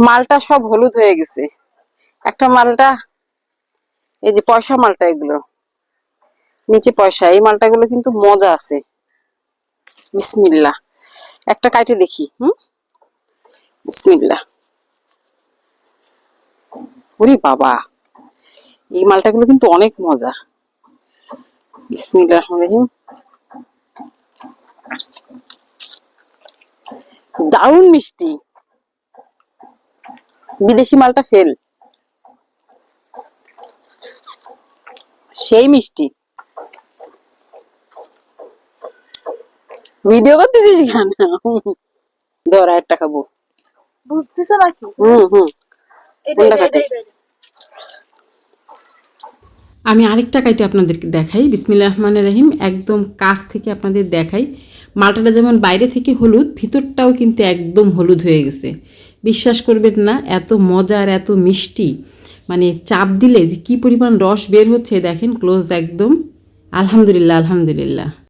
মালটা সব হলুদ হয়ে গেছে। একটা মালটা, এই যে পয়সা মালটা, এগুলো নিচে পয়সা, এই মালটা গুলো কিন্তু মজা আছে। বিসমিল্লাহ, একটা কাইটে দেখি। বিসমিল্লাহ। ওরে বাবা, এই মালটা গুলো কিন্তু অনেক মজা। বিসমিল্লাহ রহমানির রহিম। দারুণ মিষ্টি। বিদেশি মালটা ফেল, সেই মিষ্টি। ভিডিও করতেছিস কেন? ধর একটা খাবো। বুঝতেছ নাকি? কোনটা খাতে? আমি আরেকটা কাইটে আপনাদেরকে দেখাই। বিসমিল্লাহির রহমানির রহিম। একদম কাছ থেকে আপনাদের দেখাই। মালটাটা যেমন বাইরে থেকে হলুদ, ভিতরটাও কিন্তু একদম হলুদ হয়ে গেছে। বিশ্বাস করবেন না, এত মজা আর এত মিষ্টি, মানে চাপ দিলে যে কি পরিমাণ রস বের হচ্ছে দেখেন, ক্লোজ একদম। আলহামদুলিল্লাহ, আলহামদুলিল্লাহ।